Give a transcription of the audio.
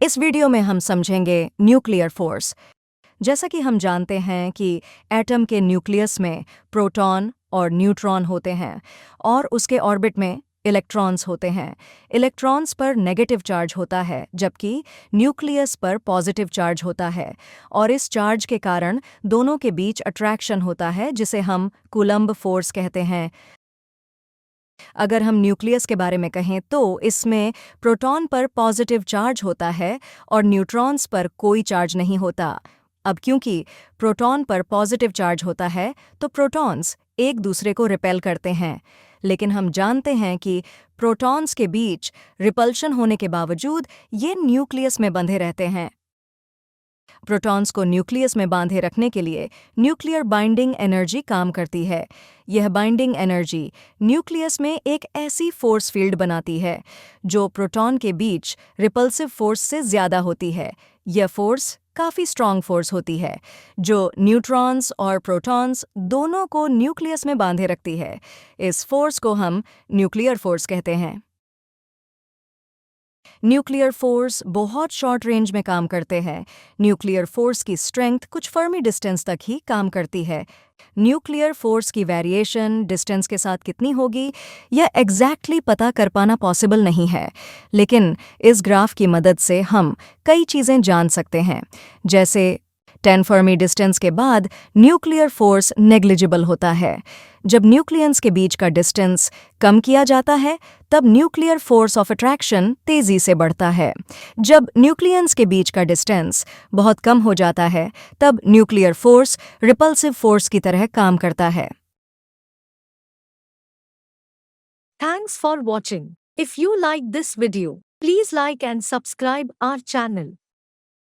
इस वीडियो में हम समझेंगे न्यूक्लियर फोर्स। जैसा कि हम जानते हैं कि एटम के न्यूक्लियस में प्रोटॉन और न्यूट्रॉन होते हैं और उसके ऑर्बिट में इलेक्ट्रॉन्स होते हैं। इलेक्ट्रॉन्स पर नेगेटिव चार्ज होता है जबकि न्यूक्लियस पर पॉजिटिव चार्ज होता है और इस चार्ज के कारण दोनों के बीच अट्रैक्शन होता है जिसे हम कूलम्ब फोर्स कहते हैं। अगर हम न्यूक्लियस के बारे में कहें तो इसमें प्रोटॉन पर पॉजिटिव चार्ज होता है और न्यूट्रॉन्स पर कोई चार्ज नहीं होता। अब क्योंकि प्रोटॉन पर पॉजिटिव चार्ज होता है तो प्रोटॉन्स एक दूसरे को रिपेल करते हैं, लेकिन हम जानते हैं कि प्रोटॉन्स के बीच रिपल्शन होने के बावजूद ये न्यूक्लियस में बंधे रहते हैं। प्रोटॉन्स को न्यूक्लियस में बांधे रखने के लिए न्यूक्लियर बाइंडिंग एनर्जी काम करती है। यह बाइंडिंग एनर्जी न्यूक्लियस में एक ऐसी फोर्स फील्ड बनाती है जो प्रोटॉन के बीच रिपल्सिव फोर्स से ज़्यादा होती है। यह फोर्स काफ़ी स्ट्रॉन्ग फोर्स होती है जो न्यूट्रॉन्स और प्रोटॉन्स दोनों को न्यूक्लियस में बांधे रखती है। इस फोर्स को हम न्यूक्लियर फोर्स कहते हैं। न्यूक्लियर फोर्स बहुत शॉर्ट रेंज में काम करते हैं। न्यूक्लियर फोर्स की स्ट्रेंथ कुछ फर्मी डिस्टेंस तक ही काम करती है। न्यूक्लियर फोर्स की वेरिएशन डिस्टेंस के साथ कितनी होगी यह एग्जैक्टली पता कर पाना पॉसिबल नहीं है, लेकिन इस ग्राफ की मदद से हम कई चीज़ें जान सकते हैं। जैसे 10 फर्मी डिस्टेंस के बाद न्यूक्लियर फोर्स नेग्लिजिबल होता है। जब न्यूक्लियंस के बीच का डिस्टेंस कम किया जाता है तब न्यूक्लियर फोर्स ऑफ अट्रैक्शन तेजी से बढ़ता है। जब न्यूक्लियंस के बीच का डिस्टेंस बहुत कम हो जाता है तब न्यूक्लियर फोर्स रिपल्सिव फोर्स की तरह काम करता है। Thanks for watching. If you like this video, please like and subscribe our channel.